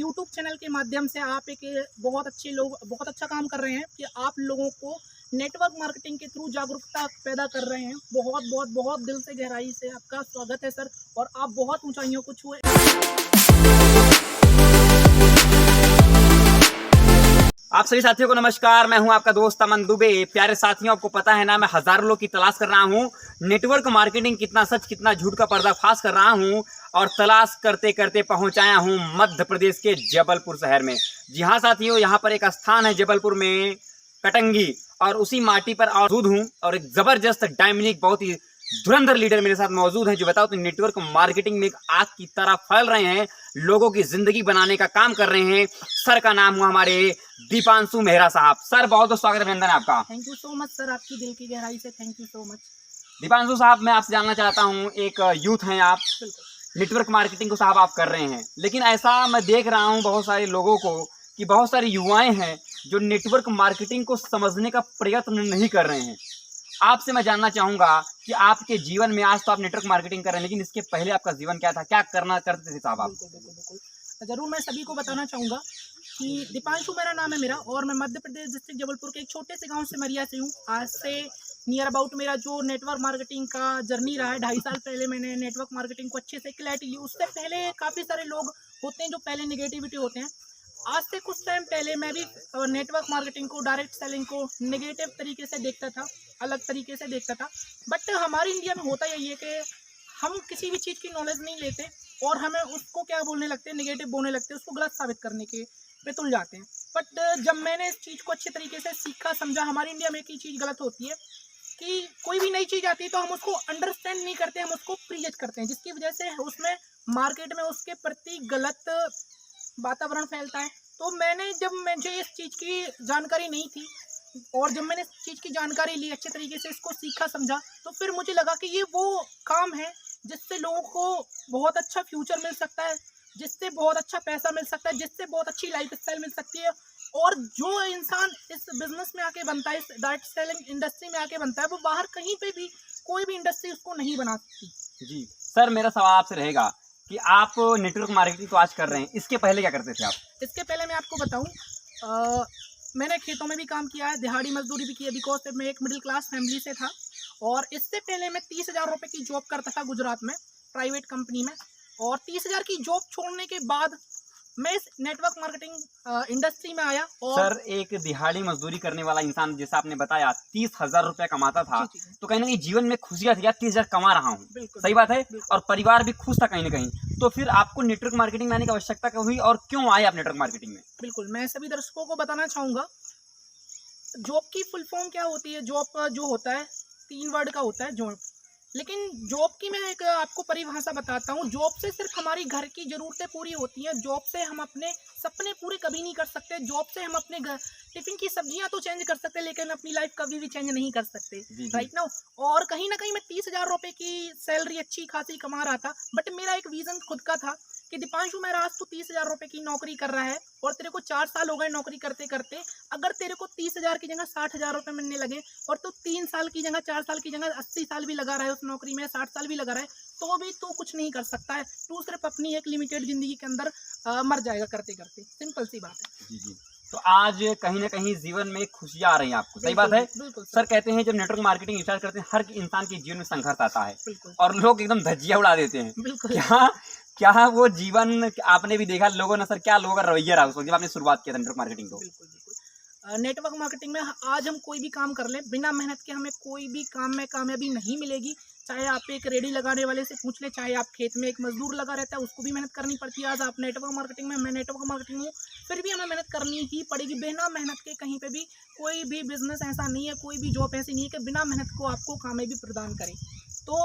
YouTube channel के माध्यम से आप एक बहुत अच्छा काम कर रहे हैं कि आप लोगों को नेटवर्क मार्केटिंग के थ्रू जागरूकता पैदा कर रहे हैं। बहुत बहुत बहुत दिल से गहराई से आपका स्वागत है सर, और आप बहुत ऊंचाइयों को छुए। आप सभी साथियों को नमस्कार। मैं हूं आपका दोस्त अमन दुबे। प्यारे साथियों, आपको पता है ना, मैं हजारों लोग की तलाश कर रहा हूं। नेटवर्क मार्केटिंग कितना सच कितना झूठ का पर्दाफाश कर रहा हूं, और तलाश करते करते पहुंचाया हूं मध्य प्रदेश के जबलपुर शहर में। जी हां साथियों, यहां पर एक स्थान है जबलपुर में, कटंगी, और उसी माटी पर मौजूद हूं। और एक जबरदस्त डायनामिक बहुत ही धुरंधर लीडर मेरे साथ मौजूद हैं, जो बताओ तो नेटवर्क मार्केटिंग में एक आग की तरह फैल रहे हैं, लोगों की जिंदगी बनाने का काम कर रहे हैं। सर का नाम हुआ हमारे दीपांशु मेहरा साहब। सर बहुत बहुत स्वागत अभिनंदन आपका। Thank you so much sir, आपकी दिल की गहराई से thank you so much. Deepanshu साहब, मैं आपसे जानना चाहता हूँ, एक यूथ हैं आप, नेटवर्क मार्केटिंग को साहब आप कर रहे हैं, लेकिन ऐसा मैं देख रहा हूँ बहुत सारे लोगों को कि बहुत सारे युवाएं हैं जो नेटवर्क मार्केटिंग को समझने का प्रयत्न नहीं कर रहे हैं। आपसे मैं जानना चाहूंगा कि आपके जीवन में, आज तो आप नेटवर्क मार्केटिंग कर रहे हैं, लेकिन इसके पहले आपका जीवन क्या था, क्या करना करते थे साहब आप? बिल्कुल जरूर, मैं सभी को बताना चाहूँगा कि दीपांशु मेरा नाम है मेरा, और मैं मध्य प्रदेश डिस्ट्रिक्ट जबलपुर के एक छोटे से गांव से मरिया से हूँ। आज से नियर अबाउट मेरा जो नेटवर्क मार्केटिंग का जर्नी रहा है, 2.5 साल पहले मैंने नेटवर्क मार्केटिंग को अच्छे से क्लैरिटी ली। उससे पहले काफ़ी सारे लोग होते हैं जो पहले निगेटिविटी होते हैं। आज से कुछ टाइम पहले मैं भी नेटवर्क मार्केटिंग को, डायरेक्ट सेलिंग को नेगेटिव तरीके से देखता था, अलग तरीके से देखता था। बट हमारे इंडिया में होता यही है कि हम किसी भी चीज़ की नॉलेज नहीं लेते और हमें उसको क्या बोलने लगते हैं, नेगेटिव बोलने लगते हैं, उसको गलत साबित करने के पे तुल जाते हैं। बट जब मैंने इस चीज़ को अच्छे तरीके से सीखा, समझा, हमारे इंडिया में एक ही चीज़ गलत होती है कि कोई भी नई चीज़ आती है तो हम उसको अंडरस्टैंड नहीं करते, हम उसको प्रीजज करते हैं, जिसकी वजह से उसमें मार्केट में उसके प्रति गलत वातावरण फैलता है। तो जब मुझे इस चीज़ की जानकारी नहीं थी, और जब मैंने इस चीज़ की जानकारी ली, अच्छे तरीके से इसको सीखा समझा, तो फिर मुझे लगा कि ये वो काम है जिससे लोगों को बहुत अच्छा फ्यूचर मिल सकता है, जिससे बहुत अच्छा पैसा मिल सकता है, जिससे बहुत अच्छी लाइफ स्टाइल मिल सकती है। और जो इंसान इस बिजनेस में आके बनता है, इस डायरेक्ट सेलिंग इंडस्ट्री में आके बनता है, वो बाहर कहीं पे भी कोई भी इंडस्ट्री उसको नहीं बना सकती। जी सर, मेरा सवाल आपसे रहेगा कि आप नेटवर्क मार्केटिंग तो आज कर रहे हैं, इसके पहले क्या करते थे आप? इसके पहले मैं आपको बताऊं, मैंने खेतों में भी काम किया है, दिहाड़ी मजदूरी भी की है, बिकॉज मैं एक मिडिल क्लास फैमिली से था। और इससे पहले मैं 30,000 रुपये की जॉब करता था गुजरात में, प्राइवेट कंपनी में। और 30,000 की जॉब छोड़ने के बाद मैं इस नेटवर्क मार्केटिंग इंडस्ट्री में आया। और सर, एक दिहाड़ी मजदूरी करने वाला इंसान, जैसा आपने बताया, 30,000 रुपया कमाता था, तो कहीं ना कहीं जीवन में खुशियां थी, 30,000 कमा रहा हूँ, सही बात है, और परिवार भी खुश था कहीं ना कहीं। तो फिर आपको नेटवर्क मार्केटिंग में आने की आवश्यकता क्यों हुई, और क्यों आए आप नेटवर्क मार्केटिंग में? बिल्कुल, मैं सभी दर्शकों को बताना चाहूँगा, जॉब की फुल फॉर्म क्या होती है। जॉब जो होता है 3 वर्ड का होता है, जॉब। लेकिन जॉब की मैं एक आपको परिभाषा बताता हूँ। जॉब से सिर्फ हमारी घर की ज़रूरतें पूरी होती हैं, जॉब से हम अपने सपने पूरे कभी नहीं कर सकते। जॉब से हम अपने घर टिफिन की सब्जियां तो चेंज कर सकते हैं, लेकिन अपनी लाइफ कभी भी चेंज नहीं कर सकते, राइट ना। और कहीं ना कहीं मैं 30,000 रुपये की सैलरी अच्छी खासी कमा रहा था, बट मेरा एक विजन खुद का था कि दीपांशु मेरा, आज तू 30,000 रुपये की नौकरी कर रहा है और तेरे को 4 साल हो गए नौकरी करते करते। अगर तेरे को 30,000 की जगह 60,000 रुपये मिलने लगे, और तू 3 साल की जगह, 4 साल की जगह 80 साल भी लगा रहा है उस नौकरी में, 60 साल भी लगा रहा है, तो भी तू कुछ नहीं कर सकता है। तू सिर्फ अपनी एक लिमिटेड जिंदगी के अंदर मर जाएगा करते करते। सिंपल सी बात है। जी जी। तो आज कहीं ना कहीं जीवन में खुशियां आ रही हैं आपको, सही बात है। सर कहते हैं, जब नेटवर्क मार्केटिंग स्टार्ट करते हैं, हर इंसान के जीवन में संघर्ष आता है, और लोग एकदम धज्जियां उड़ा देते हैं। क्या वो जीवन आपने भी देखा, लोगों ने, सर, क्या लोगों का रवैया रहा उस वक्त जब आपने शुरुआत किया था नेटवर्क मार्केटिंग को? बिल्कुल, नेटवर्क मार्केटिंग में आज हम कोई भी काम कर लें, बिना मेहनत के हमें कोई भी काम में कामयाबी नहीं मिलेगी। चाहे आप एक रेडी लगाने वाले से पूछ लें, चाहे आप खेत में एक मजदूर लगा रहता है, उसको भी मेहनत करनी पड़ती है। आज आप नेटवर्क मार्केटिंग में, मैं नेटवर्क मार्केटिंग हूँ, फिर भी हमें मेहनत करनी ही पड़ेगी। बिना मेहनत के कहीं पे भी कोई भी बिजनेस ऐसा नहीं है, कोई भी जॉब ऐसी नहीं है कि बिना मेहनत को आपको कामयाबी प्रदान करे। तो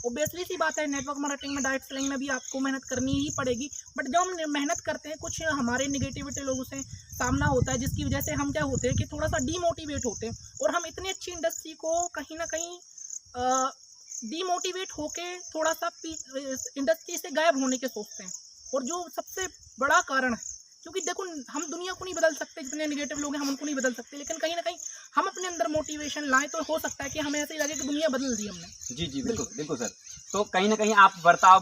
ऑब्वियसली सी बात है, नेटवर्क मार्केटिंग में, डायरेक्ट सेलिंग में भी आपको मेहनत करनी ही पड़ेगी। बट जब हम मेहनत करते हैं, कुछ हमारे निगेटिविटी लोगों से सामना होता है, जिसकी वजह से हम क्या होते हैं कि थोड़ा सा डीमोटिवेट होते हैं, और हम इतनी अच्छी इंडस्ट्री को कहीं ना कहीं डीमोटिवेट होके थोड़ा सा इंडस्ट्री से गायब होने के सोचते हैं। और जो सबसे बड़ा कारण है, क्योंकि देखो, हम दुनिया को नहीं बदल सकते, जितने निगेटिव लोग हैं हम उनको नहीं बदल सकते, लेकिन कहीं ना कहीं हम अपने अंदर मोटिवेशन लाएं, तो हो सकता है कि हमें ऐसे ही लगे कि दुनिया बदल दी हमने। जी जी, बिल्कुल बिल्कुल सर। तो कहीं ना कहीं आप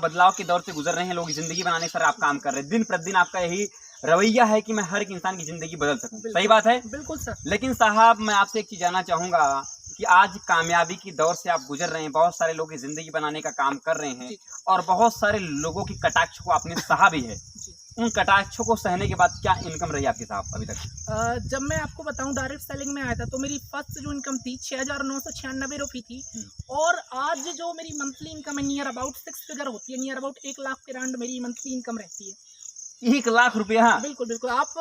बदलाव के दौर से गुजर रहे हैं, लोग जिंदगी बनाने सर आप काम कर रहे हैं, दिन प्रतिदिन आपका यही रवैया है कि मैं हर एक इंसान की ज़िंदगी बदल सकूं। बिल्कुल। सही बात है? बिल्कुल सर। लेकिन साहब मैं आपसे एक चीज़ जानना चाहूँगा कि आज कामयाबी की दौर से आप गुजर रहे हैं, बहुत सारे लोग की ज़िंदगी बनाने का काम कर रहे हैं जी। और बहुत सारे लोगों की कटाक्ष को आपने सहा भी है। जी। उन कटाक्षों को सहने के बाद क्या इनकम रही आपकी साहब अभी तक? जब मैं आपको बताऊं डायरेक्ट सेलिंग में आया था तो मेरी फर्स्ट जो इनकम थी 6,996 रुपये थी, और आज जो मेरी मंथली इनकम है नियर अबाउट 6 फिगर होती है, नियर अबाउट 1 लाख के अराउंड मेरी मंथली इनकम रहती है। 1 लाख रुपया? बिल्कुल बिल्कुल, आप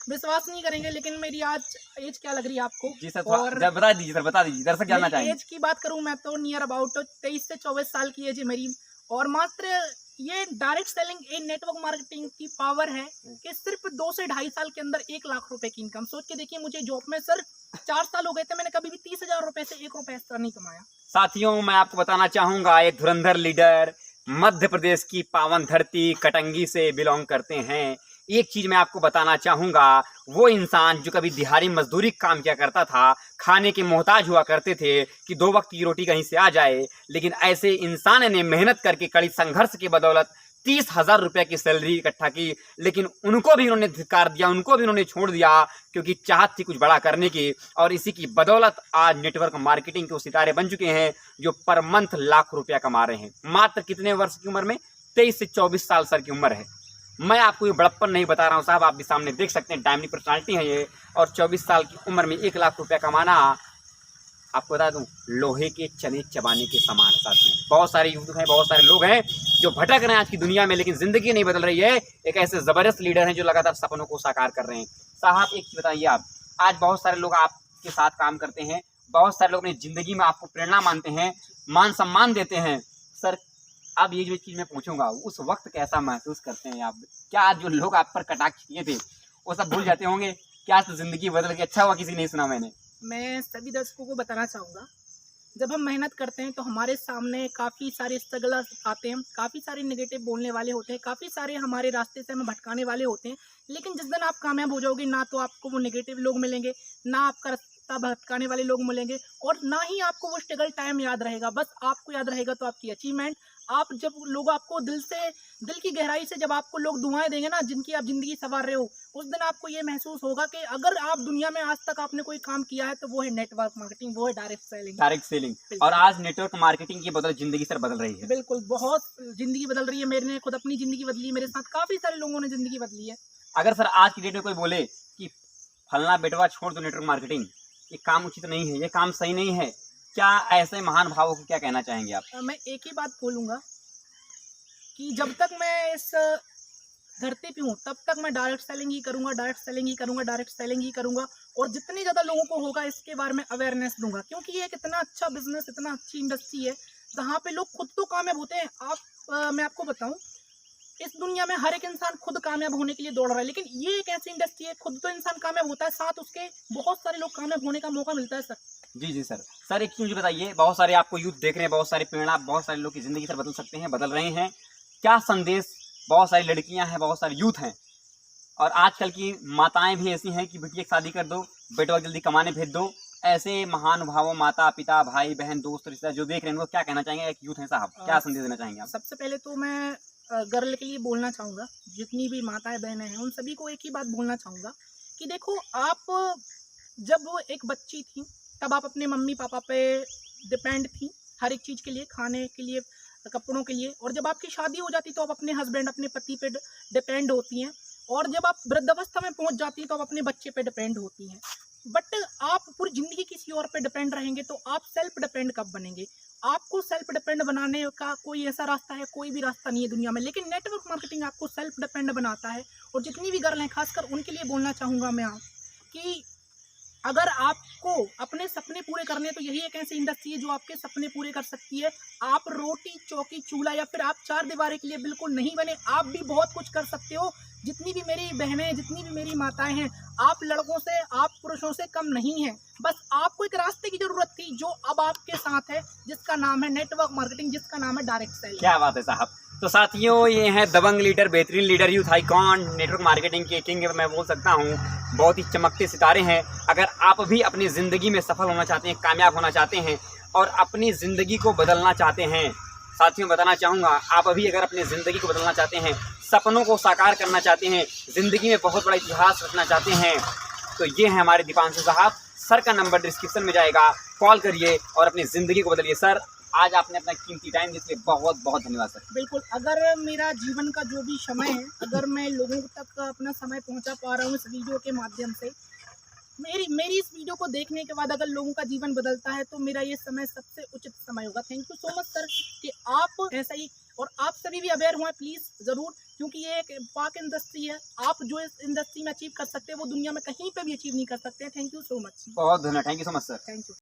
विश्वास नहीं करेंगे लेकिन मेरी आज एज क्या लग रही है आपको? जी सर, और जरा बता दीजिए सर, बता दीजिए, दर्शक जानना मेरी चाहेंगे। एज की बात करूं मैं तो नियर अबाउट 23 से 24 साल की एज है मेरी, और मात्र ये direct selling a network marketing की पावर है कि सिर्फ 2 से 2.5 साल के अंदर 1 लाख रुपए की इनकम। सोच के देखिए, मुझे जॉब में सर 4 साल हो गए थे, मैंने कभी भी 30,000 रुपए से 1 रुपया एक्स्ट्रा नहीं कमाया। साथियों मैं आपको बताना चाहूँगा, एक धुरंधर लीडर मध्य प्रदेश की पावन धरती कटंगी से बिलोंग करते हैं। एक चीज़ मैं आपको बताना चाहूँगा, वो इंसान जो कभी दिहाड़ी मजदूरी काम किया करता था, खाने के मोहताज हुआ करते थे कि 2 वक्त की रोटी कहीं से आ जाए, लेकिन ऐसे इंसान ने मेहनत करके कड़ी संघर्ष की बदौलत 30,000 रुपये की सैलरी इकट्ठा की, लेकिन उनको भी उन्होंने धिक्कार दिया, उनको भी उन्होंने छोड़ दिया क्योंकि चाहत थी कुछ बड़ा करने की। और इसी की बदौलत आज नेटवर्क मार्केटिंग के सितारे बन चुके हैं जो पर मंथ लाख रुपया कमा रहे हैं। मात्र कितने वर्ष की उम्र में? 23 से 24 साल सर की उम्र है। मैं आपको ये बड़प्पन नहीं बता रहा हूँ साहब, आप भी सामने देख सकते हैं, टाइमली पर्सनालिटी है ये, और 24 साल की उम्र में 1 लाख रुपया कमाना आपको बता दूं लोहे के चने चबाने के समान है साथियों। बहुत सारे यूथ हैं, बहुत सारे लोग हैं जो भटक रहे हैं आज की दुनिया में, लेकिन ज़िंदगी नहीं बदल रही है। एक ऐसे ज़बरदस्त लीडर हैं जो लगातार सपनों को साकार कर रहे हैं। साहब एक चीज़ बताइए, आप आज बहुत सारे लोग आपके साथ काम करते हैं, बहुत सारे लोग अपनी ज़िंदगी में आपको प्रेरणा मानते हैं, मान सम्मान देते हैं। सर अब ये जो चीज़ मैं पूछूंगा, उस वक्त कैसा महसूस करते हैं आप? क्या आज जो लोग आप पर कटाक्ष किए थे वो सब भूल जाते होंगे? क्या तो ज़िंदगी बदल के अच्छा हुआ किसी नहीं सुना मैंने? मैं सभी दर्शकों को बताना चाहूँगा, जब हम मेहनत करते हैं तो हमारे सामने काफ़ी सारे स्ट्रगल आते हैं, काफ़ी सारे नेगेटिव बोलने वाले होते हैं, काफ़ी सारे हमारे रास्ते से हमें भटकाने वाले होते हैं। लेकिन जिस दिन आप कामयाब हो जाओगे, ना तो आपको वो नेगेटिव लोग मिलेंगे, ना आपका रास्ता भटकाने वाले लोग मिलेंगे, और ना ही आपको वो स्ट्रगल टाइम याद रहेगा। बस आपको याद रहेगा तो आपकी अचीवमेंट। आप जब लोग आपको दिल की गहराई से जब आपको लोग दुआएं देंगे ना, जिनकी आप ज़िंदगी संवार रहे हो, उस दिन आपको ये महसूस होगा कि अगर आप दुनिया में आज तक आपने कोई काम किया है तो वो है नेटवर्क मार्केटिंग, वो है डायरेक्ट सेलिंग। Direct selling. और आज नेटवर्क मार्केटिंग की बदौलत ज़िंदगी सर बदल रही है। बिल्कुल, बहुत ज़िंदगी बदल रही है। मैंने खुद अपनी ज़िंदगी बदली, मेरे साथ काफ़ी सारे लोगों ने ज़िंदगी बदली है। अगर सर आज की डेट में कोई बोले कि फलना बेटवा छोड़ दो नेटवर्क मार्केटिंग, ये काम उचित नहीं है, ये काम सही नहीं है, क्या ऐसे महान भावों को क्या कहना चाहेंगे आप? मैं एक ही बात बोलूँगा कि जब तक मैं इस धरती पे हूँ तब तक मैं डायरेक्ट सेलिंग ही करूँगा, डायरेक्ट सेलिंग ही करूँगा, डायरेक्ट सेलिंग ही करूँगा, और जितनी ज़्यादा लोगों को होगा इसके बारे में अवेयरनेस दूंगा, क्योंकि ये एक इतना अच्छा बिजनेस, इतना अच्छी इंडस्ट्री है जहाँ पे लोग खुद तो कामयाब होते हैं। मैं आपको बताऊँ, इस दुनिया में हर एक इंसान खुद कामयाब होने के लिए दौड़ रहा है, लेकिन ये एक ऐसी इंडस्ट्री है, खुद तो इंसान कामयाब होता है, साथ उसके बहुत सारे लोग कामयाब होने का मौका मिलता है सर। जी जी सर। सर एक चीज़ मुझे बताइए, बहुत सारे आपको यूथ देख रहे हैं, बहुत सारी प्रेरणा, बहुत सारे लोग की ज़िंदगी सर बदल सकते हैं, बदल रहे हैं, क्या संदेश? बहुत सारी लड़कियां हैं, बहुत सारे यूथ हैं, और आजकल की माताएं भी ऐसी हैं कि बेटी एक शादी कर दो, बेटवा जल्दी कमाने भेज दो। ऐसे महानुभावों, माता पिता, भाई बहन, दोस्त, रिश्तेदार जो देख रहे हैं उनको क्या कहना चाहेंगे? एक यूथ हैं साहब, क्या संदेश देना चाहेंगे आप? सबसे पहले तो मैं गर्ल के लिए बोलना चाहूँगा, जितनी भी माताएं बहनें हैं उन सभी को एक ही बात बोलना चाहूँगा कि देखो, आप जब वो एक बच्ची थी तब आप अपने मम्मी पापा पे डिपेंड थी हर एक चीज़ के लिए, खाने के लिए, कपड़ों के लिए, और जब आपकी शादी हो जाती तो आप अपने हस्बैंड, अपने पति पे डिपेंड होती हैं, और जब आप वृद्धावस्था में पहुंच जाती तो आप अपने बच्चे पे डिपेंड होती हैं। बट आप पूरी ज़िंदगी किसी और पे डिपेंड रहेंगे तो आप सेल्फ डिपेंड कब बनेंगे? आपको सेल्फ डिपेंड बनाने का कोई ऐसा रास्ता है, कोई भी रास्ता नहीं है दुनिया में, लेकिन नेटवर्क मार्केटिंग आपको सेल्फ डिपेंड बनाता है। और जितनी भी गर्ल हैं, खासकर उनके लिए बोलना चाहूँगा मैं कि अगर आपको अपने सपने पूरे करने हैं तो यही एक ऐसी इंडस्ट्री है जो आपके सपने पूरे कर सकती है। आप रोटी चौकी चूल्हा या फिर आप चार दीवारी के लिए बिल्कुल नहीं बने, आप भी बहुत कुछ कर सकते हो। जितनी भी मेरी बहनें, जितनी भी मेरी माताएं हैं, आप लड़कों से, आप पुरुषों से कम नहीं हैं। बस आपको एक रास्ते की जरूरत थी जो अब आपके साथ है, जिसका नाम है नेटवर्क मार्केटिंग, जिसका नाम है डायरेक्ट सेलिंग। क्या बात है साहब। तो साथियों, ये हैं दबंग लीडर, बेहतरीन leader, youth icon, network marketing के किंग मैं बोल सकता हूँ, बहुत ही चमकते सितारे हैं। अगर आप भी अपनी ज़िंदगी में सफल होना चाहते हैं, कामयाब होना चाहते हैं और अपनी ज़िंदगी को बदलना चाहते हैं, साथियों बताना चाहूँगा, आप अभी अगर अपनी ज़िंदगी को बदलना चाहते हैं, सपनों को साकार करना चाहते हैं, ज़िंदगी में बहुत बड़ा इतिहास रचना चाहते हैं, तो ये है हमारे दीपांशु साहब। सर का नंबर डिस्क्रिप्शन में जाएगा, कॉल करिए और अपनी ज़िंदगी को बदलिए। सर, आज आपने अपना कीमती टाइम दिए, बहुत बहुत धन्यवाद सर। बिल्कुल, अगर मेरा जीवन का जो भी समय है, अगर मैं लोगों तक अपना समय पहुंचा पा रहा हूँ इस वीडियो के माध्यम से, मेरी इस वीडियो को देखने के बाद अगर लोगों का जीवन बदलता है, तो मेरा ये समय सबसे उचित समय होगा। Thank you so much sir कि आप ऐसा ही, और आप सभी भी अवेयर हुए प्लीज़ ज़रूर, क्योंकि ये एक पाक इंडस्ट्री है। आप जो इस इंडस्ट्री में अचीव कर सकते हैं वो दुनिया में कहीं पे भी अचीव नहीं कर सकते हैं। Thank you so much. बहुत धन्यवाद, thank you so much sir. Thank you.